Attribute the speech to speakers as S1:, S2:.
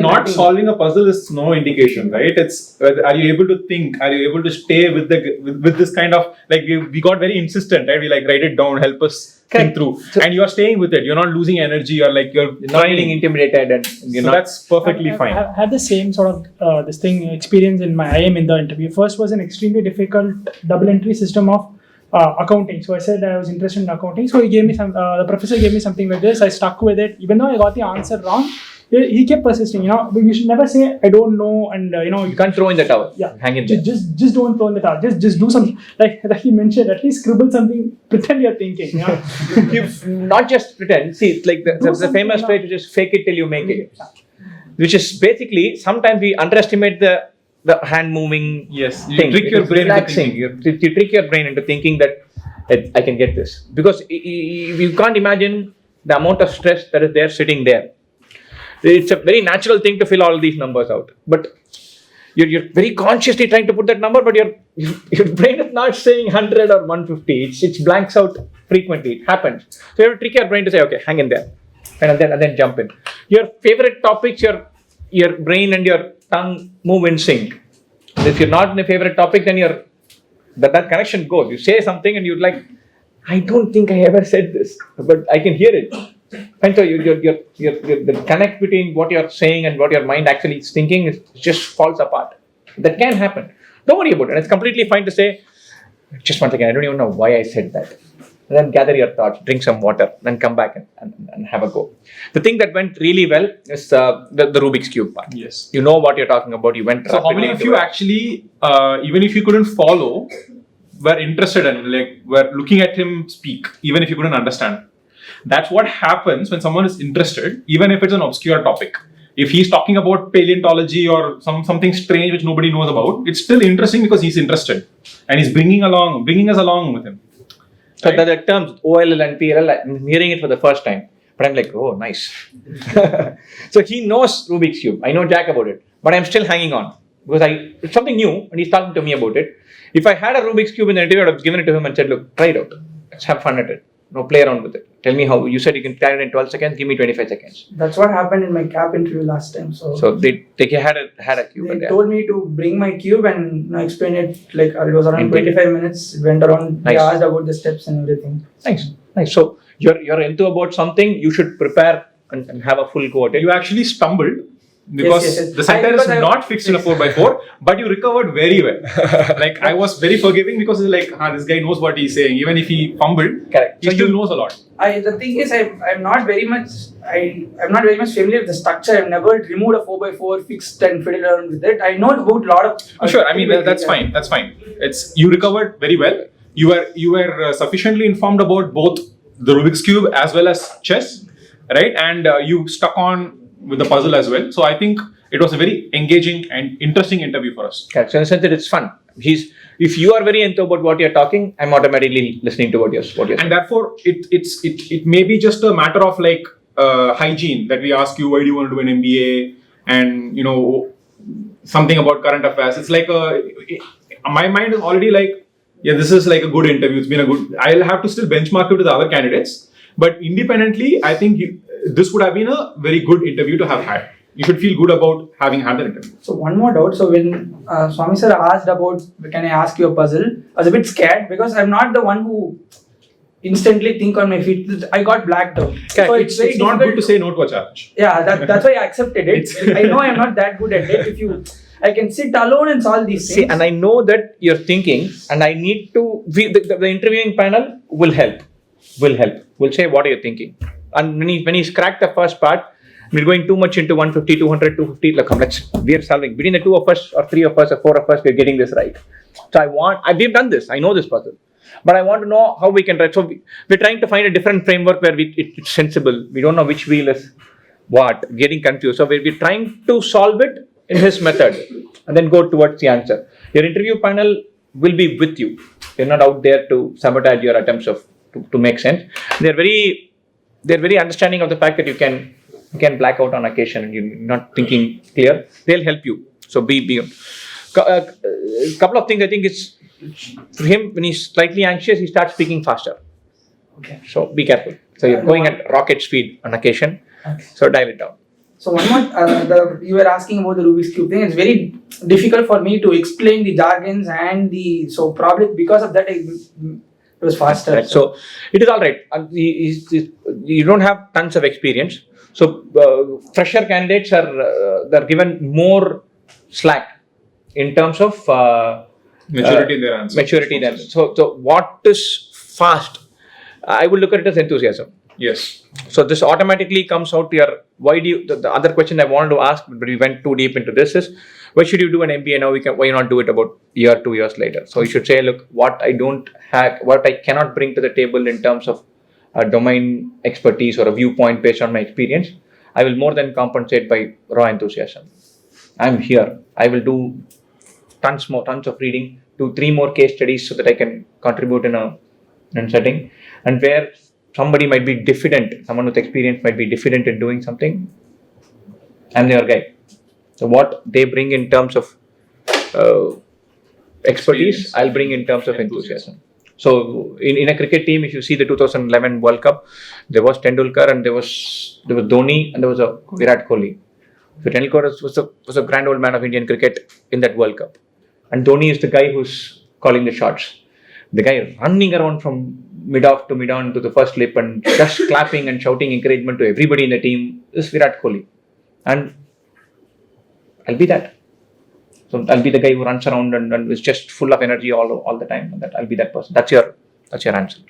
S1: not solving a puzzle is no indication, right? It's are you able to think? Are you able to stay with this kind of like we got very insistent, right? We like write it down, help us think through, and you are staying with it. You're not losing energy. You're
S2: not getting intimidated, and
S1: that's perfectly fine.
S3: I had the same sort of experience in my IIM in the interview. First was an extremely difficult double entry system of accounting. So I said I was interested in accounting. So he gave me the professor gave me something like this. I stuck with it, even though I got the answer wrong. He kept persisting. You should never say I don't know, and
S2: you can't throw in the towel.
S3: Yeah,
S2: hang in there.
S3: Just don't throw in the towel. Just do something like he mentioned. At least scribble something. Pretend you're thinking.
S2: You not just pretend. See, it's like the famous phrase, which is fake it till you make it. Which is basically sometimes we underestimate the hand moving.
S1: Yes,
S2: you
S1: trick your brain into thinking.
S2: You trick your brain into thinking that I can get this, because you can't imagine the amount of stress that is there sitting there. It's a very natural thing to fill all these numbers out, but you're very consciously trying to put that number, but your brain is not saying 100 or 150. It blanks out frequently. It happens. So you have to trick your brain to say, okay, hang in there, and then jump in. Your favorite topics, your brain and your tongue move in sync. If you're not in a favorite topic, then that connection goes. You say something and you're like, I don't think I ever said this, but I can hear it. And so the connect between what you're saying and what your mind actually is thinking just falls apart. That can happen. Don't worry about it. It's completely fine to say, just one second, I don't even know why I said that. And then gather your thoughts, drink some water, then come back and have a go. The thing that went really well is the Rubik's Cube part.
S1: Yes.
S2: You know what you're talking about. You went.
S1: So how many of you actually, even if you couldn't follow, were interested and were looking at him speak, even if you couldn't understand? That's what happens when someone is interested, even if it's an obscure topic. If he's talking about paleontology or something strange which nobody knows about, it's still interesting because he's interested and he's bringing us along with him.
S2: So right? The terms OLL and PLL, I'm hearing it for the first time, but I'm like, oh, nice. So he knows Rubik's Cube. I know Jack about it, but I'm still hanging on because it's something new and he's talking to me about it. If I had a Rubik's Cube in the interview, I would have given it to him and said, look, try it out. Let's have fun at it. Play around with it. Tell me how. You said you can try it in 12 seconds. Give me 25 seconds.
S4: That's what happened in my CAP interview last time. So
S2: they had a cube.
S4: They told me to bring my cube and explain it. Like it was around 25 minutes. It went around. Nice. They asked about the steps and everything.
S2: Nice. So you're into about something. You should prepare and have a full go at it.
S1: You actually stumbled. Because
S4: yes.
S1: the center is not fixed in a 4x4, but you recovered very well. Like I was very forgiving because it's like, this guy knows what he's saying. Even if he fumbled,
S2: correct.
S1: He still knows a lot.
S4: The thing is, I'm not very much familiar with the structure. I've never removed a 4x4, fixed and fiddled around with it. I know about a lot of.
S1: Sure, I mean that's fine. That's fine. You recovered very well. You were sufficiently informed about both the Rubik's Cube as well as chess, right? And you stuck on with the puzzle as well. So I think it was a very engaging and interesting interview for us.
S2: Okay. So in the sense that it's fun. If you are very into about what you're talking, I'm automatically listening to what you're saying.
S1: And therefore, it may be just a matter of like hygiene that we ask you, why do you want to do an MBA? And something about current affairs. It's like my mind is already like, yeah, this is like a good interview. It's been a good. I'll have to still benchmark it with the other candidates, but independently, I think this would have been a very good interview to have had. You should feel good about having had the interview.
S4: So one more doubt. So when Swami sir asked about, can I ask you a puzzle? I was a bit scared because I'm not the one who instantly think on my feet. I got blacked out.
S1: Okay. So it's not good to say no to a challenge.
S4: Yeah, that's why I accepted it. I know I'm not that good at it. I can sit alone and solve these things.
S2: See, and I know that you're thinking, and I need to. The interviewing panel will help. Will say, what are you thinking? And when he's cracked the first part, we're going too much into 150, 200, 250. Look, we are solving. Between the two of us, or three of us, or four of us, we're getting this right. So we've done this. I know this puzzle. But I want to know how we can write. So we're trying to find a different framework where it's sensible. We don't know which wheel is what. Getting confused. So we're trying to solve it in his method and then go towards the answer. Your interview panel will be with you. They're not out there to sabotage your attempts to make sense. They're very understanding of the fact that you can black out on occasion and you're not thinking clear. They'll help you. So be on. Couple of things I think is for him, when he's slightly anxious, he starts speaking faster.
S4: Okay.
S2: So be careful. So you're going at rocket speed on occasion.
S4: Okay.
S2: So dial it down.
S4: So one more, you were asking about the Rubik's cube thing. It's very difficult for me to explain the jargons and so probably because of that it was faster.
S2: Right. So it is all right. You don't have tons of experience. So fresher candidates are they're given more slack in terms of
S1: Maturity in their answer.
S2: maturity then. So what is fast? I would look at it as enthusiasm.
S1: Yes.
S2: So this automatically comes out to your why do you the other question I wanted to ask, but we went too deep into this is why should you do an MBA now? Why not do it about year, 2 years later? So you should say, look, what I don't have, what I cannot bring to the table in terms of domain expertise or a viewpoint based on my experience, I will more than compensate by raw enthusiasm. I'm here. I will do tons of reading, 2-3 more case studies so that I can contribute in a setting, and where somebody might be diffident, someone with experience might be diffident in doing something, I'm your guy. So what they bring in terms of expertise, I'll bring in terms of enthusiasm. So in a cricket team, if you see the 2011 World Cup, there was Tendulkar and there was Dhoni and there was a Virat Kohli. So Tendulkar was a grand old man of Indian cricket in that World Cup, and Dhoni is the guy who's calling the shots. The guy running around from mid-off to mid-on to the first lip and just clapping and shouting encouragement to everybody in the team is Virat Kohli. And I'll be that. So I'll be the guy who runs around and is just full of energy all the time. And that I'll be that person. That's your answer.